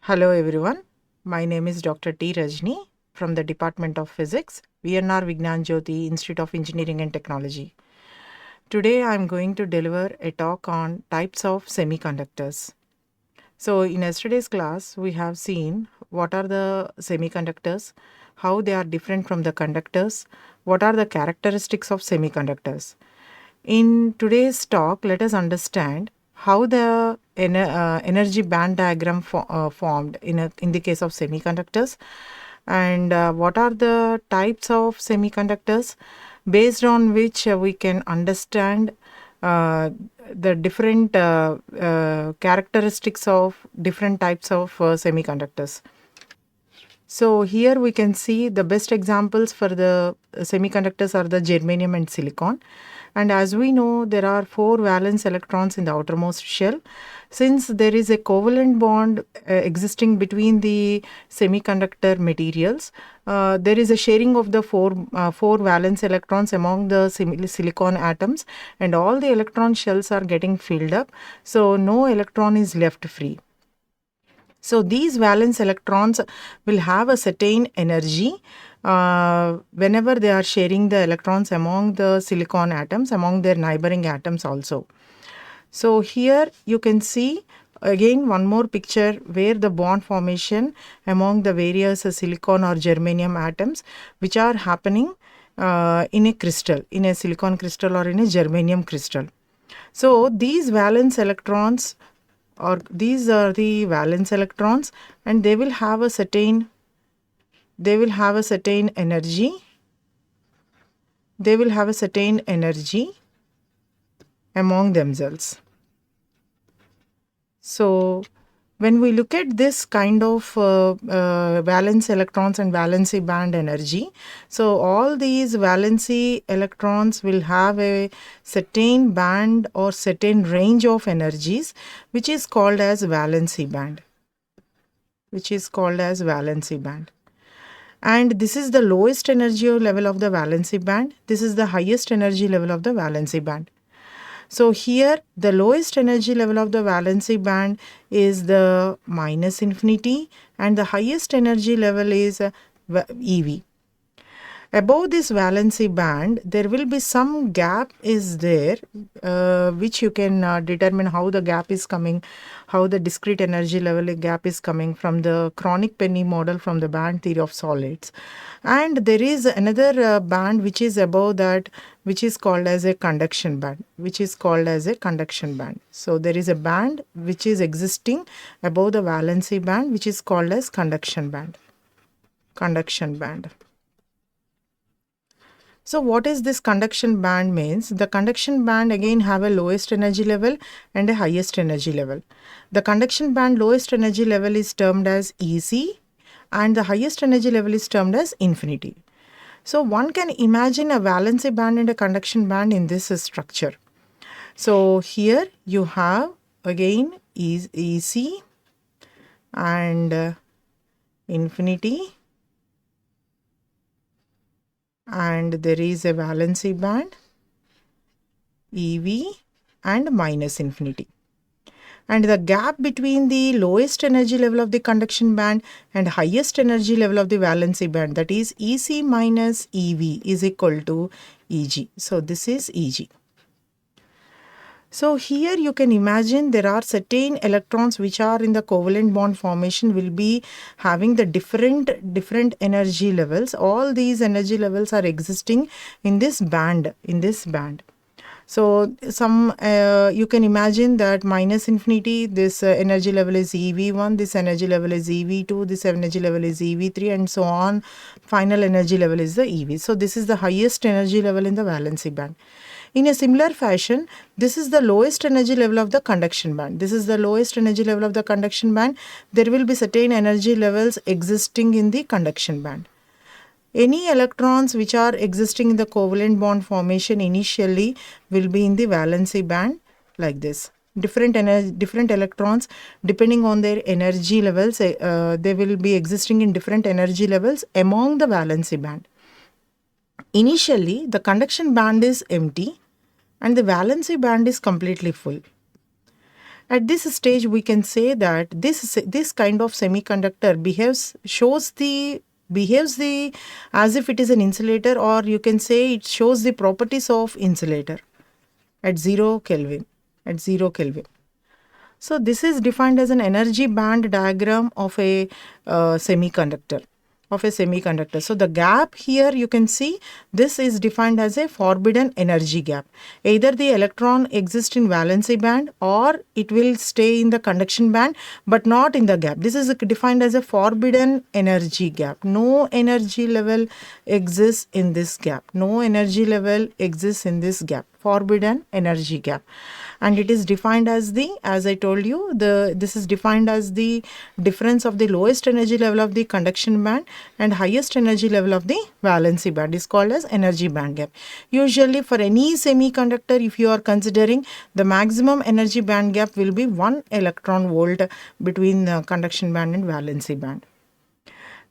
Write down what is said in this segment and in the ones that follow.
Hello everyone, my name is Dr. T. Rajani from the Department of Physics, VJEC JYOTHI Institute of Engineering and Technology. Today I am going to deliver a talk on types of semiconductors. So in yesterday's class we have seen what are the semiconductors, how they are different from the conductors, what are the characteristics of semiconductors. In today's talk, let us understand how the energy band diagram formed in the case of semiconductors, and what are the types of semiconductors based on which we can understand the different characteristics of different types of semiconductors. So here we can see the best examples for the semiconductors are the germanium and silicon. And as we know, there are 4 valence electrons in the outermost shell. Since there is a covalent bond existing between the semiconductor materials, there is a sharing of the four valence electrons among the silicon atoms, and all the electron shells are getting filled up. So no electron is left free. So these valence electrons will have a certain energy whenever they are sharing the electrons among the silicon atoms, among their neighboring atoms also. So here you can see again one more picture where the bond formation among the various silicon or germanium atoms which are happening in a crystal, in a silicon crystal or in a germanium crystal. So these valence electrons, or these are the valence electrons, and they will have a certain energy. They will have a certain energy among themselves. So when we look at this kind of valence electrons and valency band energy, so all these valency electrons will have a certain band or certain range of energies which is called as valency band. And this is the lowest energy level of the valency band. This is the highest energy level of the valency band. So here the lowest energy level of the valency band is the -infinity, and the highest energy level is EV. Above this valency band, there will be some gap is there, which you can determine how the gap is coming, how the discrete energy level gap is coming from the chronic penny model from the band theory of solids. And there is another band which is above that, which is called as a conduction band, So there is a band which is existing above the valency band, which is called as conduction band. So what is this conduction band means? The conduction band again have a lowest energy level and a highest energy level. The conduction band lowest energy level is termed as EC, and the highest energy level is termed as infinity. So one can imagine a valency band and a conduction band in this structure. So here you have again EC and infinity, and there is a valency band EV and -infinity. And the gap between the lowest energy level of the conduction band and highest energy level of the valency band, that is EC minus EV, is equal to EG. So this is EG. So here you can imagine there are certain electrons which are in the covalent bond formation will be having the different energy levels. All these energy levels are existing in this band. So some you can imagine that -infinity, this energy level is EV1, this energy level is EV2, this energy level is EV3, and so on. Final energy level is the EV. So this is the highest energy level in the valency band. In a similar fashion, this is the lowest energy level of the conduction band. There will be certain energy levels existing in the conduction band. Any electrons which are existing in the covalent bond formation initially will be in the valency band like this. Different electrons, depending on their energy levels, they will be existing in different energy levels among the valency band. Initially, the conduction band is empty. and the valency band is completely full. At this stage, we can say that this kind of semiconductor behaves as if it is an insulator, or you can say it shows the properties of insulator at 0 Kelvin. At 0 Kelvin. So this is defined as an energy band diagram of a semiconductor. So the gap here, you can see this is defined as a forbidden energy gap. Either the electron exists in valency band or it will stay in the conduction band but not in the gap. This is defined as a forbidden energy gap. No energy level exists in this gap. No energy level exists in this gap. Forbidden energy gap. And it is defined as as I told you, this is defined as the difference of the lowest energy level of the conduction band and highest energy level of the valency band is called as energy band gap. Usually for any semiconductor, if you are considering, the maximum energy band gap will be 1 electron volt between the conduction band and valency band.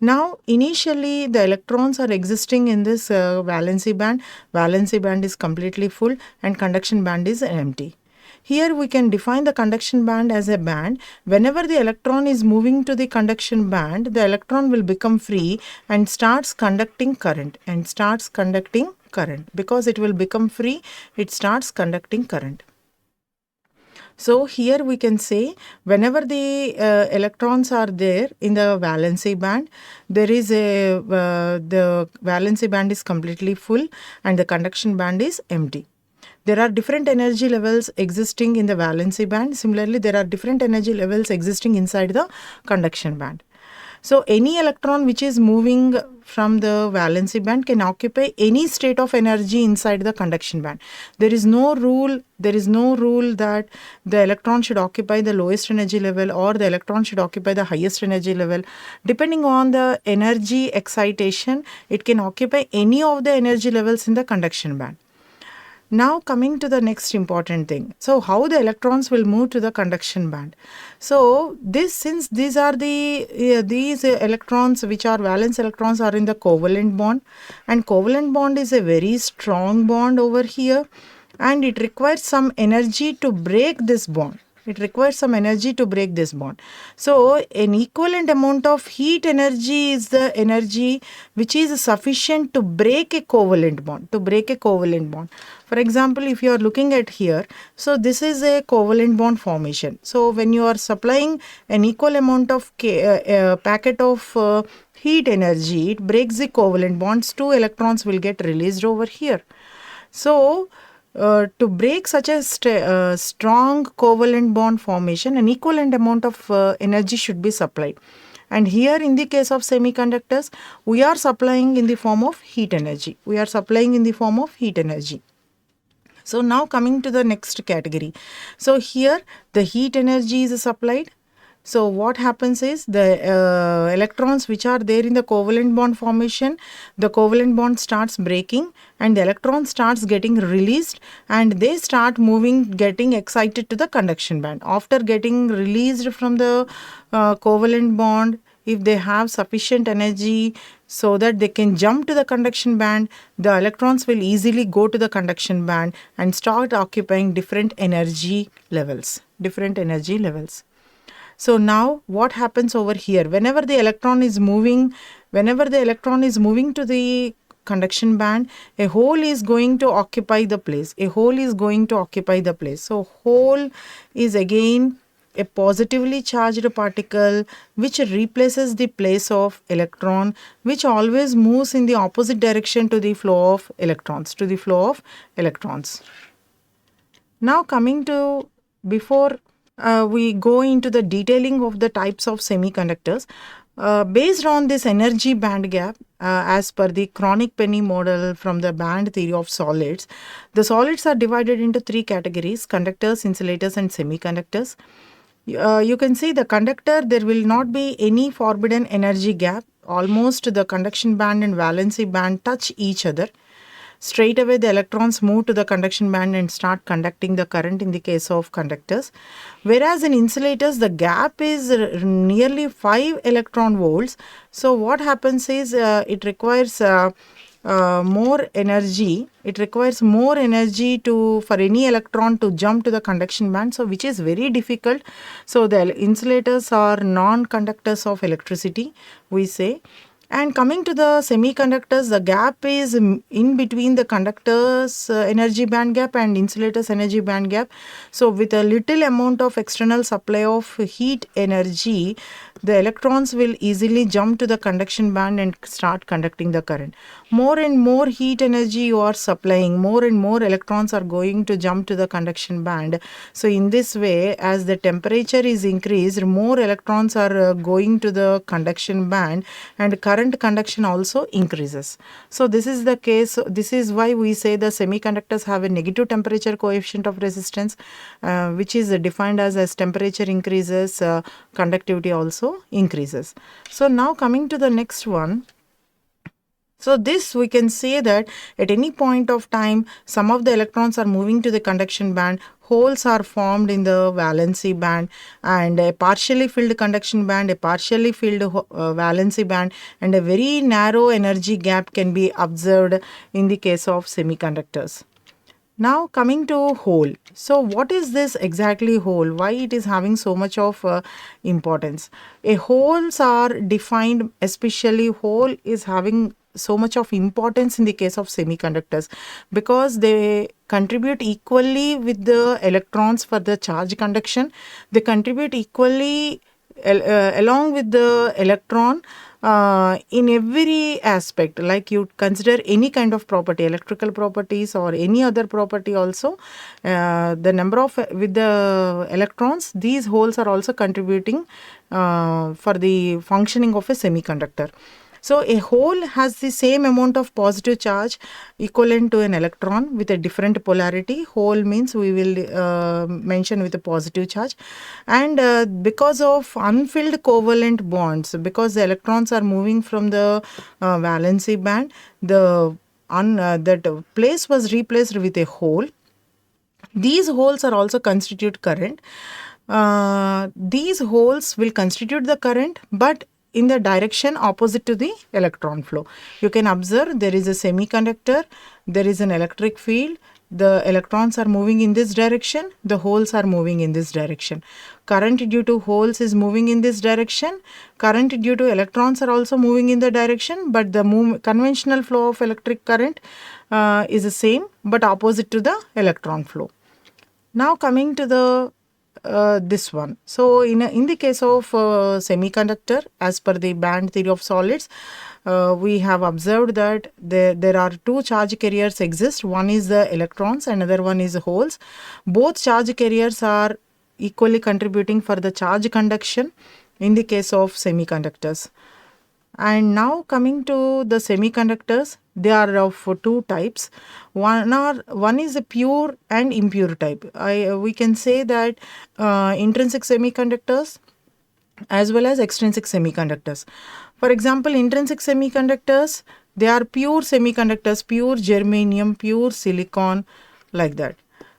Now, initially the electrons are existing in this valency band. Valency band is completely full and conduction band is empty. Here we can define the conduction band as a band. Whenever the electron is moving to the conduction band, the electron will become free and starts conducting current. Because it will become free, it starts conducting current. So here we can say whenever the electrons are there in the valency band, there is the valency band is completely full and the conduction band is empty. There are different energy levels existing in the valency band. Similarly, there are different energy levels existing inside the conduction band. So any electron which is moving from the valency band can occupy any state of energy inside the conduction band. There is no rule that the electron should occupy the lowest energy level or the electron should occupy the highest energy level. Depending on the energy excitation, it can occupy any of the energy levels in the conduction band. Now coming to the next important thing. So how the electrons will move to the conduction band. So since these are these electrons which are valence electrons are in the covalent bond, and covalent bond is a very strong bond over here, and it requires some energy to break this bond. So an equivalent amount of heat energy is the energy which is sufficient to break a covalent bond. For example, if you are looking at here, so this is a covalent bond formation. So when you are supplying an equal amount of packet of heat energy, it breaks the covalent bonds. 2 electrons will get released over here. So to break such a strong covalent bond formation, an equivalent amount of energy should be supplied. And here in the case of semiconductors, we are supplying in the form of heat energy. So now coming to the next category. So here the heat energy is supplied. So what happens is the electrons which are there in the covalent bond formation, the covalent bond starts breaking and the electron starts getting released and they start getting excited to the conduction band. After getting released from the covalent bond, if they have sufficient energy so that they can jump to the conduction band, the electrons will easily go to the conduction band and start occupying different energy levels. So now what happens over here? Whenever the electron is moving to the conduction band, a hole is going to occupy the place. So hole is again a positively charged particle which replaces the place of electron, which always moves in the opposite direction to the flow of electrons. Now coming to, before we go into the detailing of the types of semiconductors, based on this energy band gap, as per the chronic penny model from the band theory of solids, the solids are divided into 3 categories: conductors, insulators and semiconductors. You can see the conductor, there will not be any forbidden energy gap. Almost the conduction band and valency band touch each other. Straight away the electrons move to the conduction band and start conducting the current in the case of conductors. Whereas in insulators, the gap is nearly 5 electron volts. So what happens is it requires more energy. It requires more energy for any electron to jump to the conduction band, so which is very difficult. So the insulators are non-conductors of electricity, we say. And coming to the semiconductors, the gap is in between the conductors energy band gap and insulators energy band gap. So with a little amount of external supply of heat energy, the electrons will easily jump to the conduction band and start conducting the current. More and more heat energy you are supplying, more and more electrons are going to jump to the conduction band. So in this way, as the temperature is increased, more electrons are going to the conduction band, and current conduction also increases. So this is the case. This is why we say the semiconductors have a negative temperature coefficient of resistance, which is defined as temperature increases, conductivity also increases. So now coming to the next one. So this we can say that at any point of time, some of the electrons are moving to the conduction band, holes are formed in the valency band, and a partially filled conduction band, a partially filled valency band, and a very narrow energy gap can be observed in the case of semiconductors. Now coming to hole. So what is this exactly hole? Why it is having so much of importance? Holes are defined, especially hole is having so much of importance in the case of semiconductors because they contribute equally with the electrons for the charge conduction. They contribute equally along with the electron in every aspect. Like you consider any kind of property, electrical properties or any other property also, the number of with the electrons, these holes are also contributing for the functioning of a semiconductor. So a hole has the same amount of positive charge equivalent to an electron with a different polarity. Hole means we will mention with a positive charge, and because of unfilled covalent bonds, because the electrons are moving from the valency band, that place was replaced with a hole. These holes are also constitute current. These holes will constitute the current, but in the direction opposite to the electron flow. You can observe there is a semiconductor, there is an electric field, the electrons are moving in this direction, the holes are moving in this direction. Current due to holes is moving in this direction, current due to electrons are also moving in the direction, but the conventional flow of electric current is the same but opposite to the electron flow. Now coming to the this one. So in the case of semiconductor, as per the band theory of solids, we have observed that there are two charge carriers exist. One is the electrons, another one is holes. Both charge carriers are equally contributing for the charge conduction in the case of semiconductors. And now coming to the semiconductors, they are of two types. One is a pure and impure type. We can say that intrinsic semiconductors as well as extrinsic semiconductors. For example, intrinsic semiconductors, they are pure semiconductors, pure germanium, pure silicon, like that.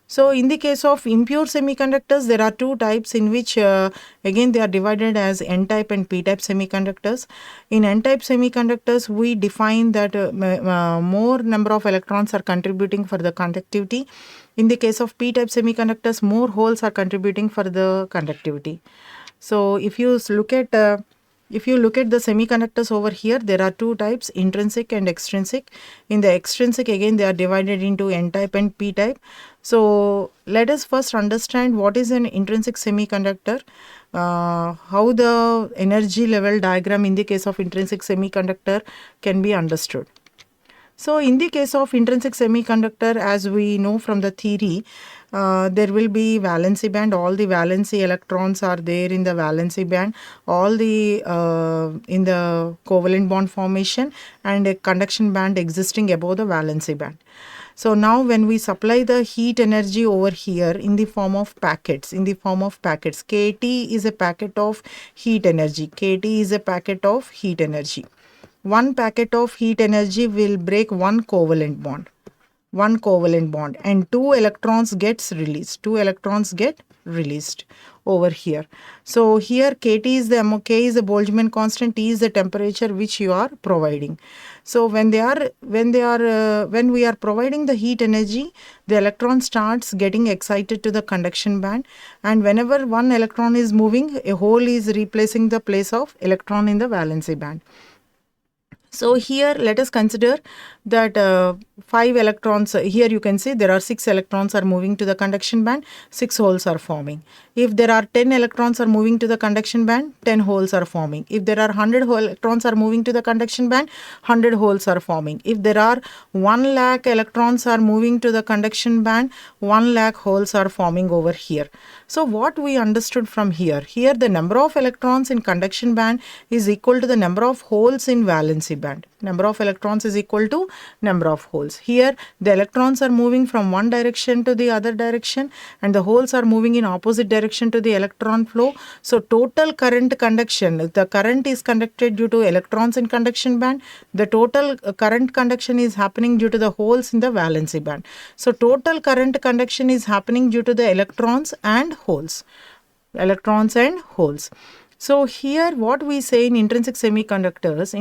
So in the case of impure semiconductors, there are two types in which again they are divided as N-type and P-type semiconductors. In N-type semiconductors, we define that more number of electrons are contributing for the conductivity. In the case of P-type semiconductors, more holes are contributing for the conductivity. So if you look at the semiconductors over here, there are two types, intrinsic and extrinsic. In the extrinsic, again, they are divided into N-type and P-type. So let us first understand what is an intrinsic semiconductor, how the energy level diagram in the case of intrinsic semiconductor can be understood. So in the case of intrinsic semiconductor, as we know from the theory, there will be valency band. All the valency electrons are there in the valency band, all the in the covalent bond formation, and a conduction band existing above the valency band. So now when we supply the heat energy over here in the form of packets, KT is a packet of heat energy, KT is a packet of heat energy. One packet of heat energy will break one covalent bond. one covalent bond, and 2 electrons gets released. 2 electrons get released over here. So here K is the Boltzmann constant, T is the temperature which you are providing. So when we are providing the heat energy, the electron starts getting excited to the conduction band, and whenever one electron is moving, a hole is replacing the place of electron in the valency band. So here let us consider that 5 electrons, here you can see there are 6 electrons are moving to the conduction band, 6 holes are forming. If there are 10 electrons are moving to the conduction band, 10 holes are forming. If there are 100 electrons are moving to the conduction band, 100 holes are forming. If there are 1 lakh electrons are moving to the conduction band, 1 lakh holes are forming over here. So what we understood from here, the number of electrons in conduction band is equal to the number of holes in valency band. Number of electrons is equal to number of holes. Here the electrons are moving from one direction to the other direction, and the holes are moving in opposite direction to the electron flow. So total current conduction, the current is conducted due to electrons in conduction band. The total current conduction is happening due to the holes in the valency band. So total current conduction is happening due to the electrons and holes. Electrons and holes. So here what we say in intrinsic semiconductors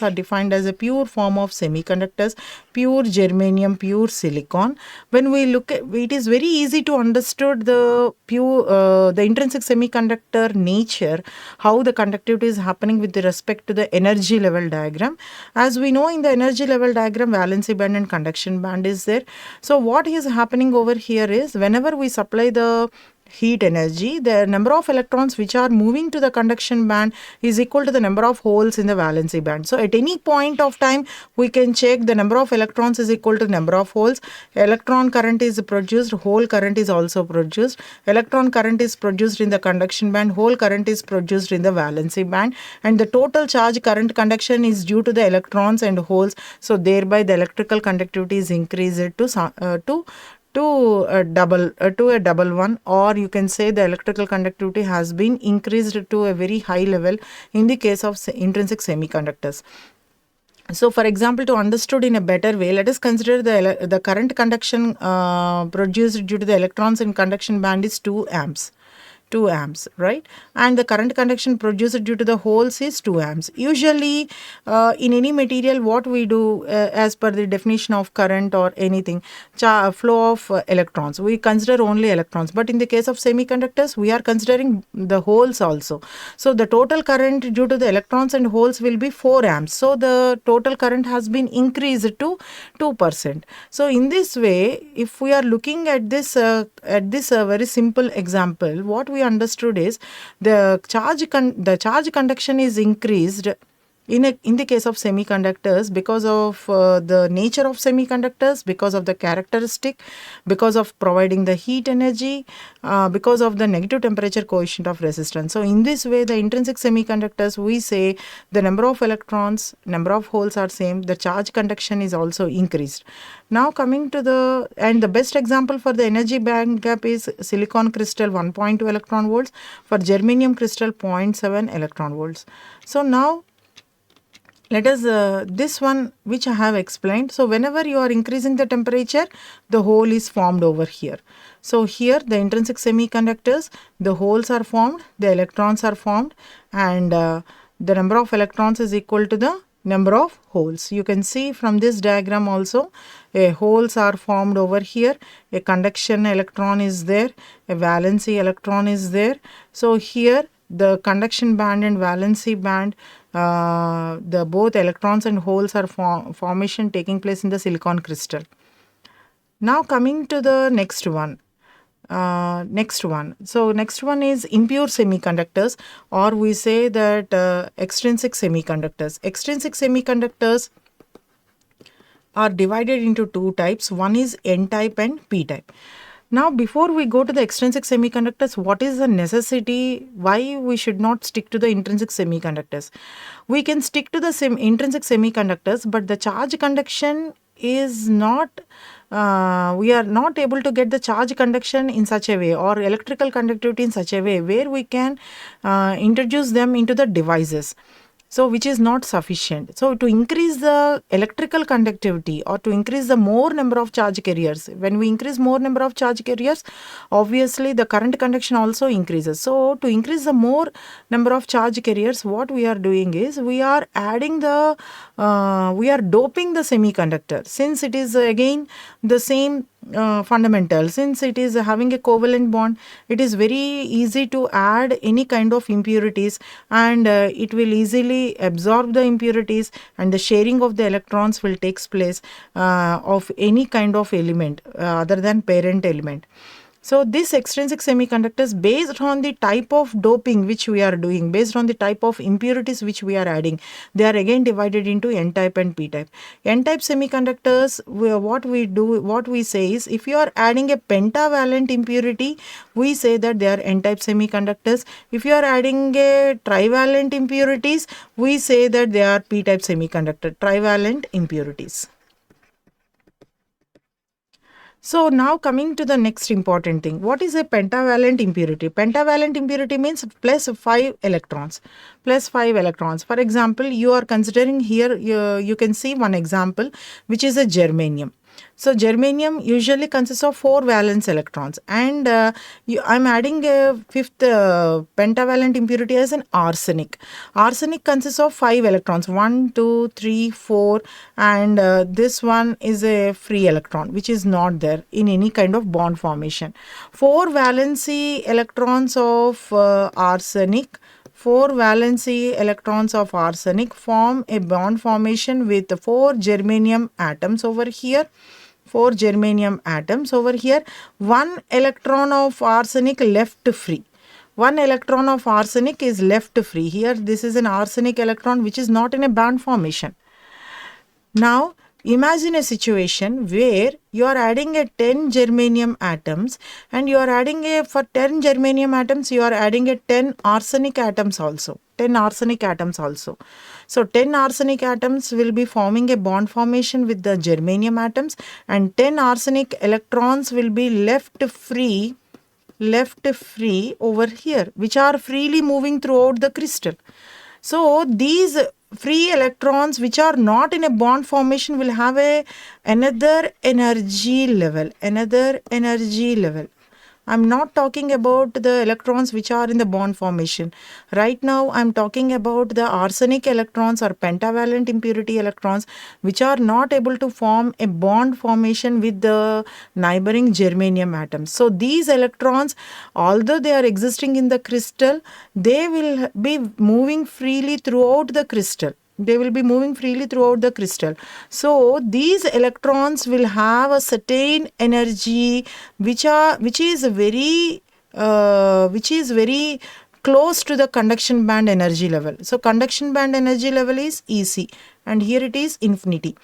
are defined as a pure form of semiconductors, pure germanium, pure silicon. When we look at it, is very easy to understand the intrinsic semiconductor nature, how the conductivity is happening with respect to the energy level diagram. As we know, in the energy level diagram, valency band and conduction band is there. So what is happening over here is, whenever we supply the heat energy, the number of electrons which are moving to the conduction band is equal to the number of holes in the valency band. So at any point of time, we can check the number of electrons is equal to number of holes. Electron current is produced, hole current is also produced. Electron current is produced in the conduction band, hole current is produced in the valency band, and the total charge current conduction is due to the electrons and holes. So thereby the electrical conductivity is increased to a double one, or you can say the electrical conductivity has been increased to a very high level in the case of intrinsic semiconductors. So for example, to understood in a better way, let us consider the current conduction produced due to the electrons in conduction band is 2 amps. 2 amps, right? And the current conduction produced due to the holes is 2 amps. Usually in any material, what we do as per the definition of current or anything, flow of electrons, we consider only electrons. But in the case of semiconductors, we are considering the holes also. So the total current due to the electrons and holes will be 4 amps. So the total current has been increased to 2%. So in this way, if we are looking at this very simple example, what we understood is the charge conduction is increased in the case of semiconductors because of the nature of semiconductors, because of the characteristic, because of providing the heat energy, because of the negative temperature coefficient of resistance. So in this way, the intrinsic semiconductors, we say the number of electrons, number of holes are same, the charge conduction is also increased. Now coming to the best example for the energy band gap is silicon crystal 1.2 electron volts, for germanium crystal 0.7 electron volts. So now let us this one which I have explained. So whenever you are increasing the temperature, the hole is formed over here. So here the intrinsic semiconductors, the holes are formed, the electrons are formed, and the number of electrons is equal to the number of holes. You can see from this diagram also, holes are formed over here, a conduction electron is there, a valency electron is there. So here the conduction band and valency band, the both electrons and holes are formation taking place in the silicon crystal. Now coming to the next one. So next one is impure semiconductors, or we say that extrinsic semiconductors. Extrinsic semiconductors are divided into 2 types. One is N-type and P-type. Now, before we go to the extrinsic semiconductors, what is the necessity, why we should not stick to the intrinsic semiconductors? We can stick to the intrinsic semiconductors, but the charge conduction is not, we are not able to get the charge conduction in such a way, or electrical conductivity in such a way where we can introduce them into the devices. So which is not sufficient. So to increase the electrical conductivity or to increase the more number of charge carriers, when we increase more number of charge carriers, obviously the current conduction also increases. So to increase the more number of charge carriers, what we are doing is we are adding the we are doping the semiconductor, since it is again the same fundamental. Since it is having a covalent bond, it is very easy to add any kind of impurities, and it will easily absorb the impurities, and the sharing of the electrons will takes place of any kind of element other than parent element. So this extrinsic semiconductors, based on the type of doping which we are doing, based on the type of impurities which we are adding, they are again divided into N-type and P-type. N-type semiconductors, what we say is, if you are adding a pentavalent impurity, we say that they are N-type semiconductors. If you are adding a trivalent impurities, we say that they are P-type semiconductor, trivalent impurities. So now coming to the next important thing, what is a pentavalent impurity? Pentavalent impurity means plus 5 electrons, plus 5 electrons. For example, you are considering here, you can see one example, which is a germanium. So germanium usually consists of 4 valence electrons, and I'm adding a 5th pentavalent impurity as an arsenic. Arsenic consists of 5 electrons, 1, 2, 3, 4, and this one is a free electron which is not there in any kind of bond formation. 4 valency electrons of arsenic, 4 valency electrons of arsenic form a bond formation with 4 germanium atoms over here. 4 germanium atoms over here. 1 electron of arsenic left free. 1 electron of arsenic is left free. Here this is an arsenic electron which is not in a bond formation. Now imagine a situation where you are adding a 10 germanium atoms, and you are adding for 10 germanium atoms you are adding a 10 arsenic atoms also. 10 arsenic atoms also. So 10 arsenic atoms will be forming a bond formation with the germanium atoms, and 10 arsenic electrons will be left free over here, which are freely moving throughout the crystal. So these free electrons which are not in a bond formation will have another energy level. I'm not talking about the electrons which are in the bond formation. Right now I'm talking about the arsenic electrons or pentavalent impurity electrons which are not able to form a bond formation with the neighboring germanium atoms. So these electrons, although they are existing in the crystal, they will be moving freely throughout the crystal. So these electrons will have a certain energy which is very close to the conduction band energy level. So conduction band energy level is EC, and here it is infinity.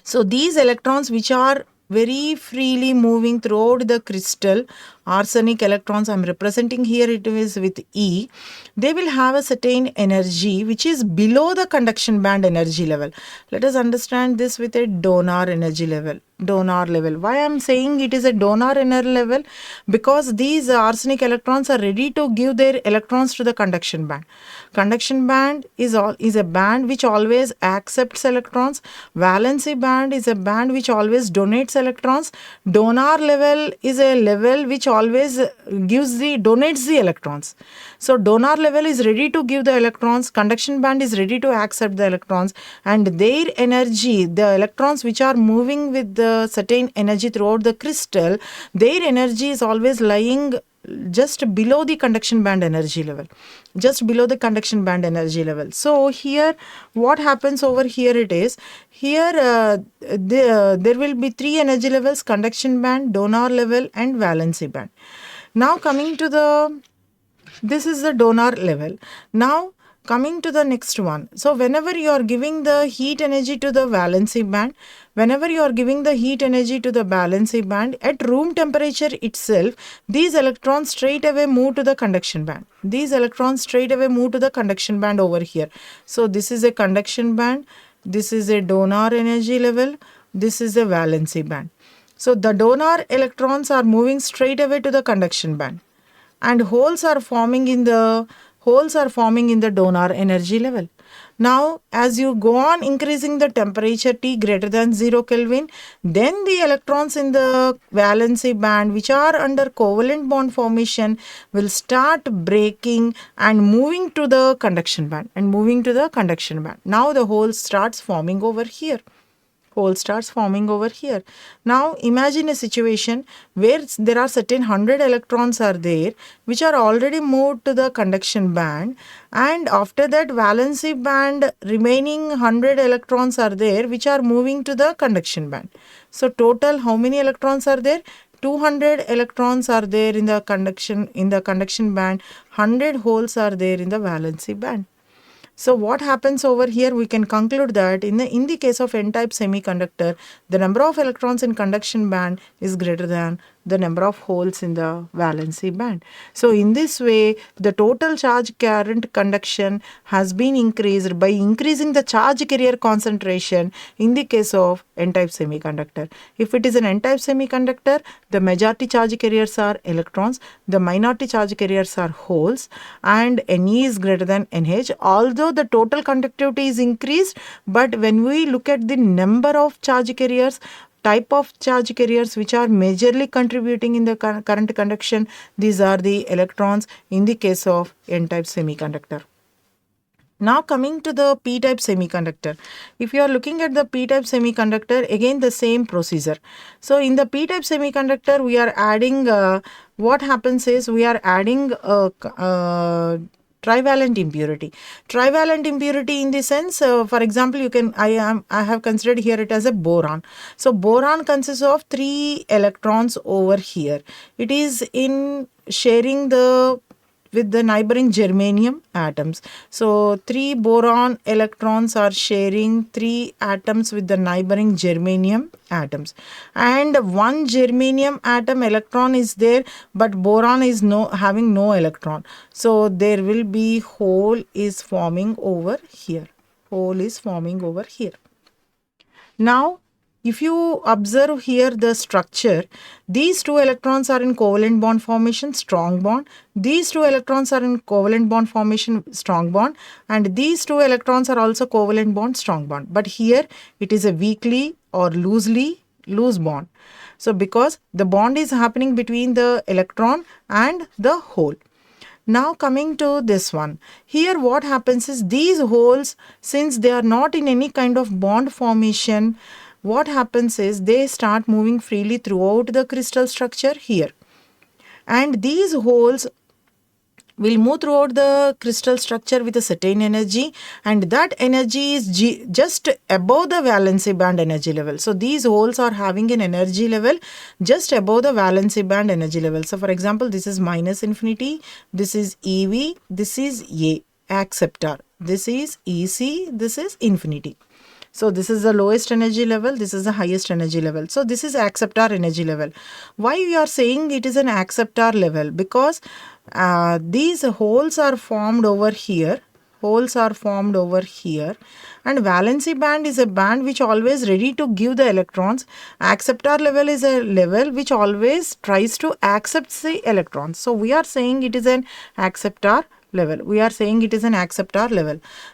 So these electrons which are very freely moving throughout the crystal, arsenic electrons, I'm representing here it is with E, they will have a certain energy which is below the conduction band energy level. Let us understand this with a donor energy level. Why I'm saying it is a donor energy level? Because these arsenic electrons are ready to give their electrons to the conduction band. Conduction band is a band which always accepts electrons. Valency band is a band which always donates electrons. Donor level is a level which always donates the electrons. So donor level is ready to give the electrons, conduction band is ready to accept the electrons, and their energy, the electrons which are moving with the certain energy throughout the crystal, their energy is always lying just below the conduction band energy level. So here what happens over here, it is here there will be 3 energy levels: conduction band, donor level and valency band. Now coming to this is the donor level. Now coming to the next one. So whenever you are giving the heat energy to the valency band, at room temperature itself, these electrons straight away move to the conduction band. Over here. So this is a conduction band, this is a donor energy level, this is a valency band. So the donor electrons are moving straight away to the conduction band, and holes are forming in the donor energy level. Now, as you go on increasing the temperature T greater than 0 Kelvin, then the electrons in the valency band which are under covalent bond formation will start breaking and moving to the conduction band Now the hole starts forming over here. Now imagine a situation where there are certain 100 electrons are there which are already moved to the conduction band, and after that valency band remaining 100 electrons are there which are moving to the conduction band. So total how many electrons are there? 200 electrons are there in the conduction band, 100 holes are there in the valency band. So what happens over here, we can conclude that in the case of n-type semiconductor, the number of electrons in conduction band is greater than the number of holes in the valency band. So in this way, the total charge current conduction has been increased by increasing the charge carrier concentration in the case of n-type semiconductor. If it is an n-type semiconductor, the majority charge carriers are electrons, the minority charge carriers are holes, and Ne is greater than Nh. Although the total conductivity is increased, but when we look at the number of charge carriers, type of charge carriers which are majorly contributing in the current conduction, these are the electrons in the case of n-type semiconductor. Now coming to the p-type semiconductor. If you are looking at the p-type semiconductor, again the same procedure. So in the p-type semiconductor, we are adding, what happens is we are adding trivalent impurity. Trivalent impurity in the sense, for example, I have considered here it as a boron. So boron consists of 3 electrons over here. It is in sharing with the neighboring germanium atoms. So 3 boron electrons are sharing 3 atoms with the neighboring germanium atoms, and 1 germanium atom electron is there, but boron is having no electron. So there will be hole is forming over here. Now if you observe here the structure, these 2 electrons are in covalent bond formation, strong bond. These 2 electrons are in covalent bond formation, strong bond. And these 2 electrons are also covalent bond, strong bond. But here it is a weakly or loose bond. So because the bond is happening between the electron and the hole. Now coming to this one, here what happens is these holes, since they are not in any kind of bond formation, what happens is they start moving freely throughout the crystal structure here. And these holes will move throughout the crystal structure with a certain energy, and that energy is just above the valency band energy level. So these holes are having an energy level just above the valency band energy level. So for example, this is minus infinity, this is EV, this is A, acceptor, this is EC, this is infinity. So this is the lowest energy level, this is the highest energy level. So this is acceptor energy level. Why we are saying it is an acceptor level? Because these holes are formed over here. And valency band is a band which always ready to give the electrons. Acceptor level is a level which always tries to accept the electrons. So we are saying it is an acceptor level.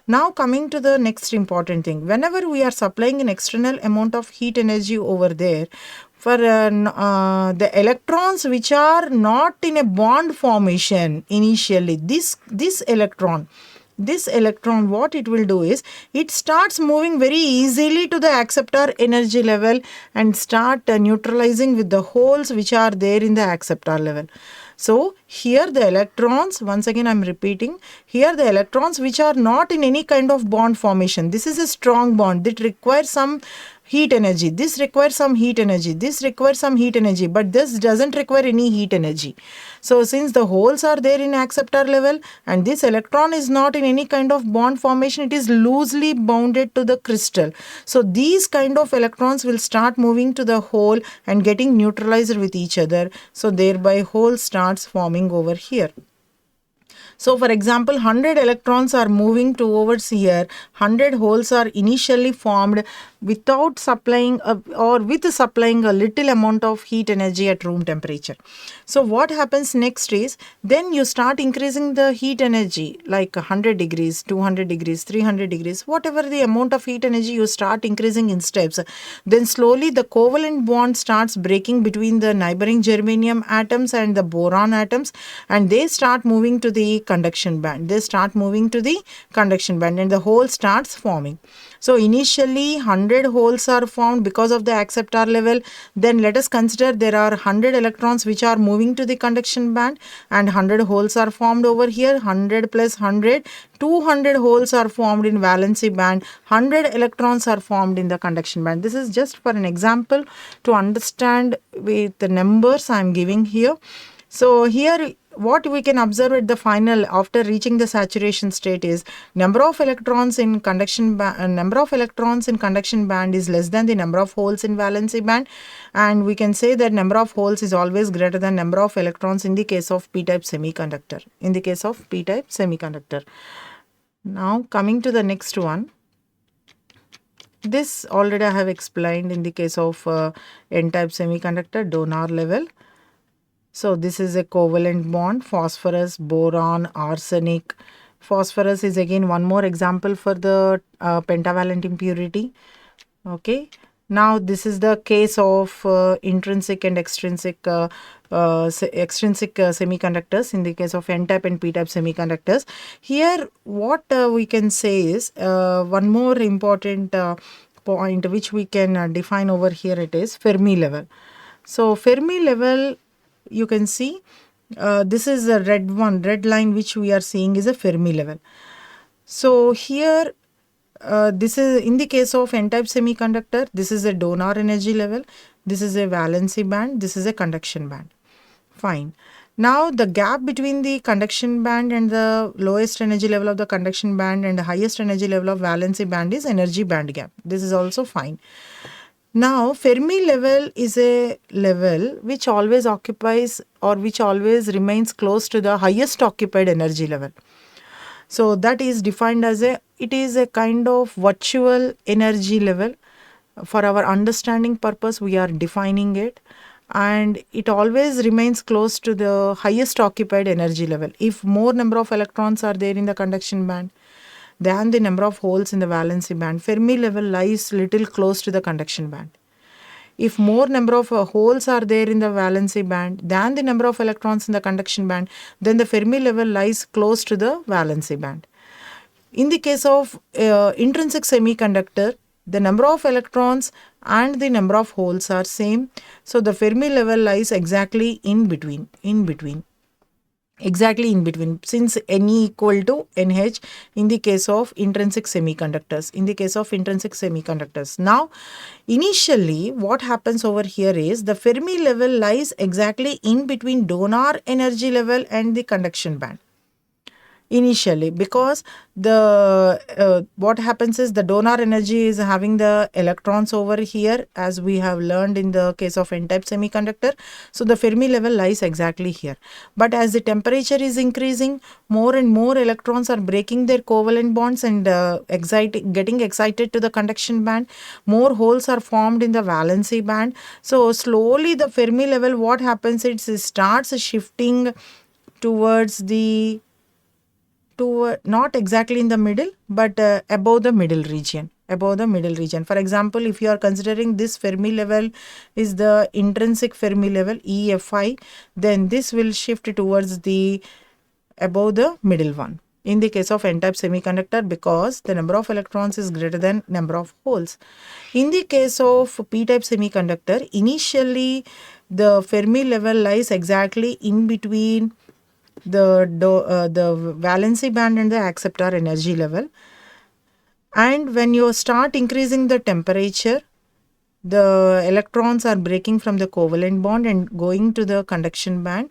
Now coming to the next important thing. Whenever we are supplying an external amount of heat energy over there, for the electrons which are not in a bond formation initially, this electron, what it will do is, it starts moving very easily to the acceptor energy level and start neutralizing with the holes which are there in the acceptor level. So here the electrons, once again I am repeating, here the electrons which are not in any kind of bond formation, this is a strong bond that requires some heat energy, this requires some heat energy, this requires some heat energy, but this doesn't require any heat energy. So since the holes are there in acceptor level and this electron is not in any kind of bond formation, it is loosely bounded to the crystal. So these kind of electrons will start moving to the hole and getting neutralized with each other. So thereby hole starts forming over here. So for example, 100 electrons are moving towards here, 100 holes are initially formed without supplying or with supplying a little amount of heat energy at room temperature. So what happens next is, then you start increasing the heat energy like 100 degrees, 200 degrees, 300 degrees, whatever the amount of heat energy you start increasing in steps. Then slowly the covalent bond starts breaking between the neighboring germanium atoms and the boron atoms, and they start moving to the conduction band. They start moving to the conduction band and the hole starts forming. So initially 100 holes are formed because of the acceptor level. Then let us consider there are 100 electrons which are moving to the conduction band and 100 holes are formed over here. 100 plus 100, 200 holes are formed in valency band. 100 electrons are formed in the conduction band. This is just for an example to understand with the numbers I am giving here. So here what we can observe at the final after reaching the saturation state is number of electrons in conduction band is less than the number of holes in valency band, and we can say that number of holes is always greater than number of electrons in the case of p-type semiconductor. Now coming to the next one. This already I have explained in the case of n-type semiconductor, donor level. So this is a covalent bond, phosphorus, boron, arsenic. Phosphorus is again one more example for the pentavalent impurity. Okay. Now this is the case of intrinsic and extrinsic semiconductors in the case of n-type and p-type semiconductors. Here what we can say is one more important point which we can define over here, it is Fermi level. So Fermi level, you can see this is a red line which we are seeing is a Fermi level. So here this is in the case of n-type semiconductor, this is a donor energy level, this is a valency band, this is a conduction band. Fine. Now the gap between the conduction band and the lowest energy level of the conduction band and the highest energy level of valency band is energy band gap. This is also fine. Now Fermi level is a level which always occupies or which always remains close to the highest occupied energy level. So that is defined as it is a kind of virtual energy level. For our understanding purpose we are defining it, and it always remains close to the highest occupied energy level. If more number of electrons are there in the conduction band than the number of holes in the valency band, Fermi level lies little close to the conduction band. If more number of holes are there in the valency band than the number of electrons in the conduction band, then the Fermi level lies close to the valency band. In the case of intrinsic semiconductor, the number of electrons and the number of holes are same. So the Fermi level lies exactly in between. Exactly in between, since Ne equal to Nh in the case of intrinsic semiconductors. Now, initially what happens over here is the Fermi level lies exactly in between donor energy level and the conduction band. Initially, because the what happens is the donor energy is having the electrons over here, as we have learned in the case of n-type semiconductor. So the Fermi level lies exactly here. But as the temperature is increasing, more and more electrons are breaking their covalent bonds and getting excited to the conduction band. More holes are formed in the valency band. So slowly the Fermi level, what happens, it starts shifting towards the not exactly in the middle, but above the middle region. For example, if you are considering this Fermi level is the intrinsic Fermi level, EFI, then this will shift towards the above the middle one. In the case of n-type semiconductor, because the number of electrons is greater than number of holes. In the case of p-type semiconductor, initially the Fermi level lies exactly in between the valency band and the acceptor energy level, and when you start increasing the temperature, the electrons are breaking from the covalent bond and going to the conduction band,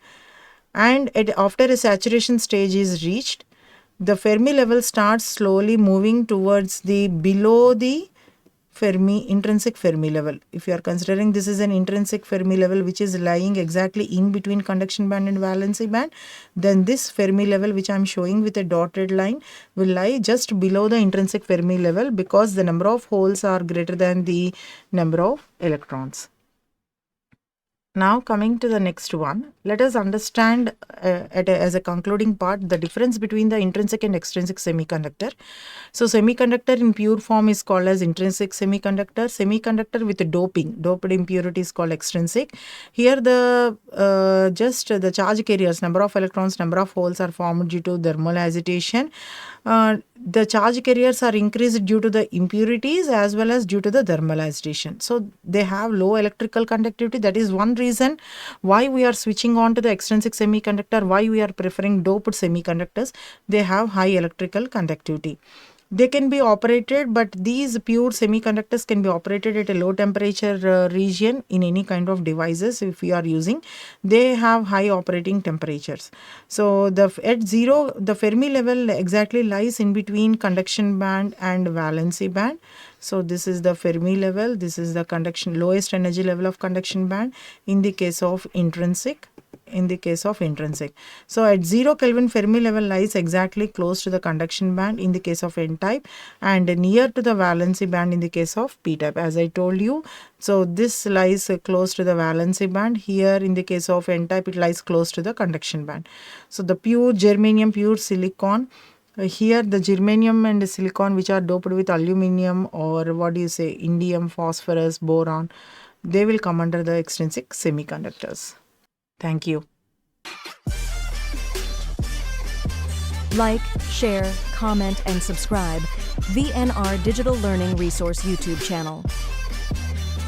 and after a saturation stage is reached, the Fermi level starts slowly moving towards the below the intrinsic Fermi level. If you are considering this is an intrinsic Fermi level which is lying exactly in between conduction band and valency band, then this Fermi level which I am showing with a dotted line will lie just below the intrinsic Fermi level, because the number of holes are greater than the number of electrons. Now coming to the next one, let us understand as a concluding part the difference between the intrinsic and extrinsic semiconductor. So semiconductor in pure form is called as intrinsic semiconductor. Semiconductor with doped impurity is called extrinsic. Here the just the charge carriers, number of electrons, number of holes are formed due to thermal agitation. The charge carriers are increased due to the impurities as well as due to the thermal agitation. So they have low electrical conductivity. That is one reason why we are switching on to the extrinsic semiconductor, why we are preferring doped semiconductors. They have high electrical conductivity. They can be operated, but these pure semiconductors can be operated at a low temperature region in any kind of devices if we are using. They have high operating temperatures. So at zero, the Fermi level exactly lies in between conduction band and valency band. So this is the Fermi level, this is the lowest energy level of conduction band in the case of intrinsic. So at 0 Kelvin, Fermi level lies exactly close to the conduction band in the case of n-type, and near to the valency band in the case of p-type, as I told you. So this lies close to the valency band. Here in the case of n-type, it lies close to the conduction band. So the pure germanium, pure silicon, here the germanium and the silicon which are doped with aluminum or indium, phosphorus, boron, they will come under the extrinsic semiconductors. Thank you. Like, share, comment, and subscribe VNR Digital Learning Resource YouTube channel.